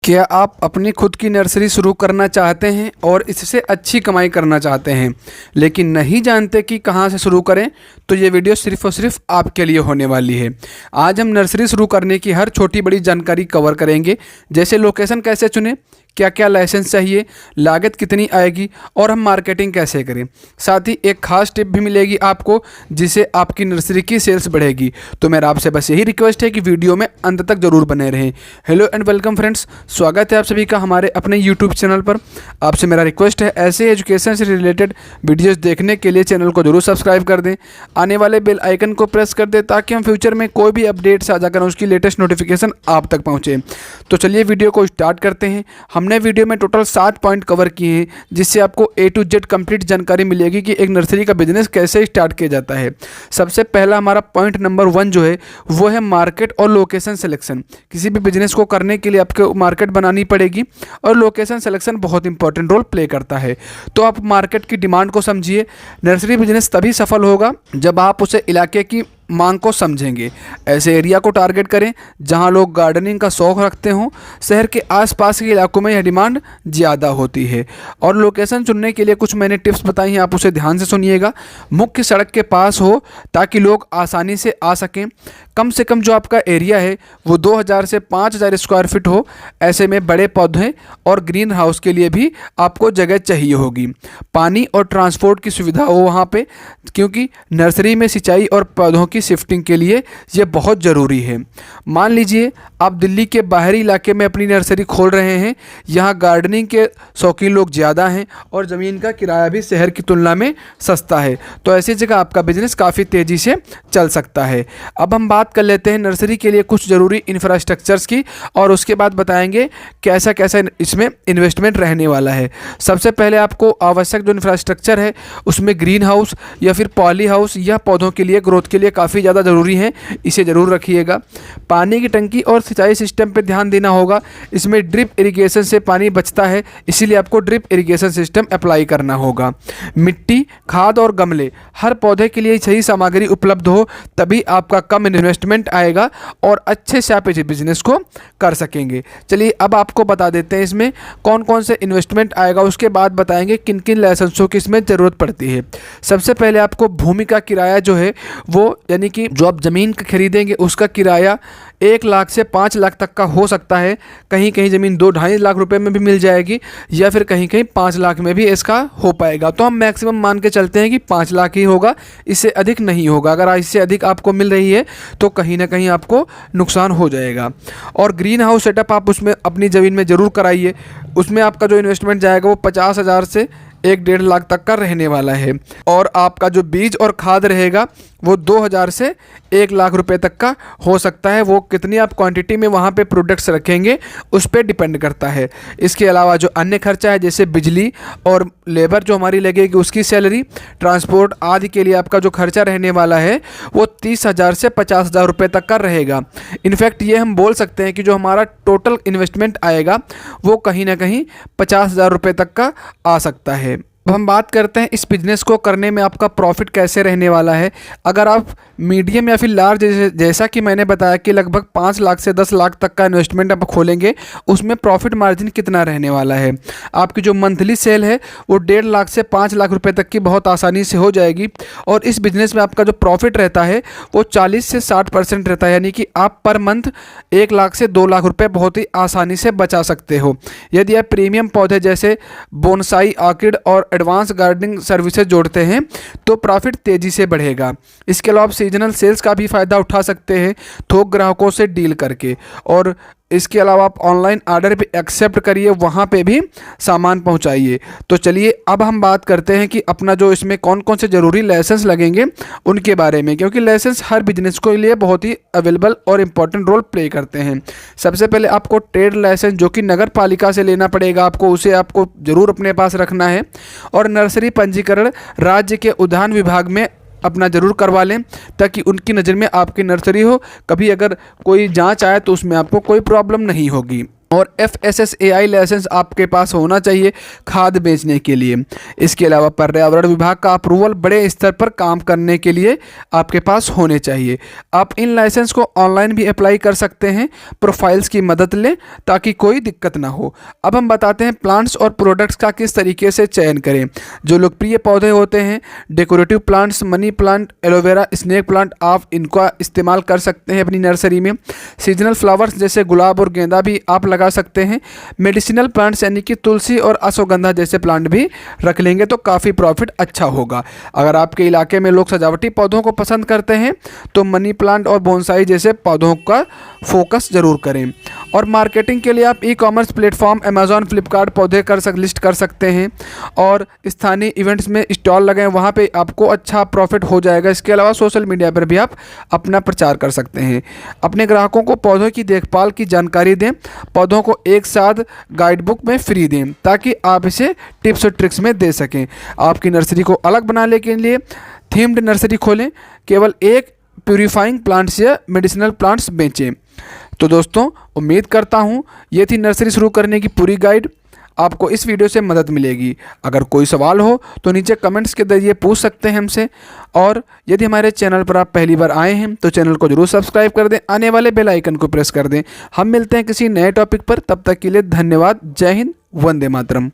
क्या आप अपनी खुद की नर्सरी शुरू करना चाहते हैं और इससे अच्छी कमाई करना चाहते हैं, लेकिन नहीं जानते कि कहां से शुरू करें? तो ये वीडियो सिर्फ़ और सिर्फ आपके लिए होने वाली है। आज हम नर्सरी शुरू करने की हर छोटी बड़ी जानकारी कवर करेंगे, जैसे लोकेशन कैसे चुनें, क्या क्या लाइसेंस चाहिए, लागत कितनी आएगी और हम मार्केटिंग कैसे करें। साथ ही एक खास टिप भी मिलेगी आपको, जिससे आपकी नर्सरी की सेल्स बढ़ेगी। तो मेरा आपसे बस यही रिक्वेस्ट है कि वीडियो में अंत तक जरूर बने रहें। हेलो एंड वेलकम फ्रेंड्स, स्वागत है आप सभी का हमारे अपने यूट्यूब चैनल पर। आपसे मेरा रिक्वेस्ट है, ऐसे एजुकेशन से रिलेटेड वीडियोस देखने के लिए चैनल को जरूर सब्सक्राइब कर दें, आने वाले बेल आइकन को प्रेस कर दें, ताकि हम फ्यूचर में कोई भी अपडेट साझा करें उसकी लेटेस्ट नोटिफिकेशन आप तक पहुँचे। तो चलिए वीडियो को स्टार्ट करते हैं। हमने वीडियो में टोटल 7 पॉइंट कवर किए हैं, जिससे आपको A to Z कंप्लीट जानकारी मिलेगी कि एक नर्सरी का बिजनेस कैसे स्टार्ट किया जाता है। सबसे पहला हमारा पॉइंट नंबर 1 जो है वो है मार्केट और लोकेशन सिलेक्शन। किसी भी बिजनेस को करने के लिए आपको मार्केट बनानी पड़ेगी और लोकेशन सिलेक्शन बहुत इंपॉर्टेंट रोल प्ले करता है। तो आप मार्केट की डिमांड को समझिए। नर्सरी बिजनेस तभी सफल होगा जब आप उसे इलाके की मांग को समझेंगे। ऐसे एरिया को टारगेट करें जहां लोग गार्डनिंग का शौक़ रखते हों। शहर के आसपास के इलाकों में यह डिमांड ज़्यादा होती है। और लोकेशन चुनने के लिए कुछ मैंने टिप्स बताई हैं, आप उसे ध्यान से सुनिएगा। मुख्य सड़क के पास हो ताकि लोग आसानी से आ सकें। कम से कम जो आपका एरिया है वो 2000 से 5000 स्क्वायर फीट हो। ऐसे में बड़े पौधे और ग्रीन हाउस के लिए भी आपको जगह चाहिए होगी। पानी और ट्रांसपोर्ट की सुविधा हो वहाँ पे, क्योंकि नर्सरी में सिंचाई और पौधों की शिफ्टिंग के लिए ये बहुत ज़रूरी है। मान लीजिए आप दिल्ली के बाहरी इलाके में अपनी नर्सरी खोल रहे हैं। यहाँ गार्डनिंग के शौकीन लोग ज़्यादा हैं और ज़मीन का किराया भी शहर की तुलना में सस्ता है। तो ऐसी जगह आपका बिजनेस काफ़ी तेज़ी से चल सकता है। अब हम बात कर लेते हैं नर्सरी के लिए कुछ ज़रूरी इंफ्रास्ट्रक्चर्स की, और उसके बाद बताएंगे कैसा कैसा इसमें इन्वेस्टमेंट रहने वाला है। सबसे पहले आपको आवश्यक जो इंफ्रास्ट्रक्चर है उसमें ग्रीन हाउस या फिर पॉली हाउस या पौधों के लिए ग्रोथ के लिए काफ़ी ज़्यादा ज़रूरी है, इसे ज़रूर रखिएगा। पानी की टंकी और सिंचाई सिस्टम पर ध्यान देना होगा। इसमें ड्रिप इरिगेशन से पानी बचता है, इसीलिए आपको ड्रिप इरिगेशन सिस्टम अप्लाई करना होगा। मिट्टी, खाद और गमले, हर पौधे के लिए सही सामग्री उपलब्ध हो, तभी आपका कम इन्वेस्टमेंट आएगा और अच्छे से आप इस बिजनेस को कर सकेंगे। चलिए अब आपको बता देते हैं इसमें कौन कौन से इन्वेस्टमेंट आएगा, उसके बाद बताएंगे किन किन लाइसेंसों की इसमें ज़रूरत पड़ती है। सबसे पहले आपको भूमि का किराया जो है वो, यानी कि जो आप ज़मीन खरीदेंगे उसका किराया 1 लाख से 5 लाख तक का हो सकता है। कहीं कहीं ज़मीन 2-2.5 लाख रुपए में भी मिल जाएगी, या फिर कहीं कहीं 5 लाख में भी इसका हो पाएगा। तो हम मैक्सिमम मान के चलते हैं कि 5 लाख ही होगा, इससे अधिक नहीं होगा। अगर इससे अधिक आपको मिल रही है तो कहीं ना कहीं आपको नुकसान हो जाएगा। और ग्रीन हाउस सेटअप आप उसमें अपनी ज़मीन में ज़रूर कराइए। उसमें आपका जो इन्वेस्टमेंट जाएगा वो 50,000 से 1-1.5 लाख तक का रहने वाला है। और आपका जो बीज और खाद रहेगा वो 2000 से 1 लाख रुपए तक का हो सकता है। वो कितनी आप क्वांटिटी में वहाँ पे प्रोडक्ट्स रखेंगे उस पर डिपेंड करता है। इसके अलावा जो अन्य खर्चा है, जैसे बिजली और लेबर जो हमारी लगेगी उसकी सैलरी, ट्रांसपोर्ट आदि के लिए आपका जो खर्चा रहने वाला है वो 30,000 से 50,000 रुपये तक का रहेगा। इनफैक्ट ये हम बोल सकते हैं कि जो हमारा टोटल इन्वेस्टमेंट आएगा वो कहीं ना कहीं 50,000 रुपये तक का आ सकता है। अब हम बात करते हैं इस बिज़नेस को करने में आपका प्रॉफिट कैसे रहने वाला है। अगर आप मीडियम या फिर लार्ज, जैसा कि मैंने बताया कि लगभग 5 लाख से 10 लाख तक का इन्वेस्टमेंट आप खोलेंगे, उसमें प्रॉफिट मार्जिन कितना रहने वाला है। आपकी जो मंथली सेल है वो 1.5 लाख से 5 लाख रुपए तक की बहुत आसानी से हो जाएगी। और इस बिज़नेस में आपका जो प्रॉफिट रहता है वो 40 से 60% रहता है, यानी कि आप पर मंथ 1 लाख से 2 लाख रुपये बहुत ही आसानी से बचा सकते हो। यदि आप प्रीमियम पौधे जैसे बोनसाई, ऑर्किड और एडवांस गार्डनिंग सर्विसेज जोड़ते हैं तो प्रॉफिट तेज़ी से बढ़ेगा। इसके अलावा आप सीजनल सेल्स का भी फ़ायदा उठा सकते हैं थोक ग्राहकों से डील करके। और इसके अलावा आप ऑनलाइन ऑर्डर भी एक्सेप्ट करिए, वहाँ पे भी सामान पहुँचाइए। तो चलिए अब हम बात करते हैं कि अपना जो इसमें कौन कौन से ज़रूरी लाइसेंस लगेंगे उनके बारे में, क्योंकि लाइसेंस हर बिजनेस के लिए बहुत ही अवेलेबल और इम्पॉर्टेंट रोल प्ले करते हैं। सबसे पहले आपको ट्रेड लाइसेंस जो कि नगर पालिका से लेना पड़ेगा आपको, उसे आपको ज़रूर अपने पास रखना है। और नर्सरी पंजीकरण राज्य के उद्यान विभाग में अपना ज़रूर करवा लें, ताकि उनकी नज़र में आपकी नर्सरी हो। कभी अगर कोई जांच आए तो उसमें आपको कोई प्रॉब्लम नहीं होगी। और FSSAI लाइसेंस आपके पास होना चाहिए खाद बेचने के लिए। इसके अलावा पर्यावरण विभाग का अप्रूवल बड़े स्तर पर काम करने के लिए आपके पास होने चाहिए। आप इन लाइसेंस को ऑनलाइन भी अप्लाई कर सकते हैं, प्रोफाइल्स की मदद लें ताकि कोई दिक्कत ना हो। अब हम बताते हैं प्लांट्स और प्रोडक्ट्स का किस तरीके से चयन करें। जो लोकप्रिय पौधे होते हैं, decorative plants, money plant, aloe vera, snake plant, आप इनका इस्तेमाल कर सकते हैं अपनी नर्सरी में। सीजनल फ्लावर्स जैसे गुलाब और गेंदा भी आप लगा सकते हैं। मेडिसिनल प्लांट्स यानी कि तुलसी और अश्वगंधा जैसे प्लांट भी रख लेंगे तो काफ़ी प्रॉफिट अच्छा होगा। अगर आपके इलाके में लोग सजावटी पौधों को पसंद करते हैं तो मनी प्लांट और बोनसाई जैसे पौधों का फोकस जरूर करें। और मार्केटिंग के लिए आप ई-कॉमर्स प्लेटफॉर्म अमेजॉन, फ्लिपकार्ट पौधे लिस्ट कर सकते हैं और स्थानीय इवेंट्स में स्टॉल लगाएं, वहाँ पे आपको अच्छा प्रॉफिट हो जाएगा। इसके अलावा सोशल मीडिया पर भी आप अपना प्रचार कर सकते हैं। अपने ग्राहकों को पौधों की देखभाल की जानकारी दें, पौधों को एक साथ गाइड बुक में फ्री दें ताकि आप इसे टिप्स और ट्रिक्स में दे सकें। आपकी नर्सरी को अलग बनाने के लिए थीम्ड नर्सरी खोलें, केवल एक प्यूरिफाइंग प्लांट्स या मेडिसिनल प्लांट्स बेचें। तो दोस्तों, उम्मीद करता हूँ ये थी नर्सरी शुरू करने की पूरी गाइड। आपको इस वीडियो से मदद मिलेगी। अगर कोई सवाल हो तो नीचे कमेंट्स के जरिए पूछ सकते हैं हमसे। और यदि हमारे चैनल पर आप पहली बार आए हैं तो चैनल को जरूर सब्सक्राइब कर दें, आने वाले बेल आइकन को प्रेस कर दें। हम मिलते हैं किसी नए टॉपिक पर, तब तक के लिए धन्यवाद। जय हिंद, वंदे मातरम।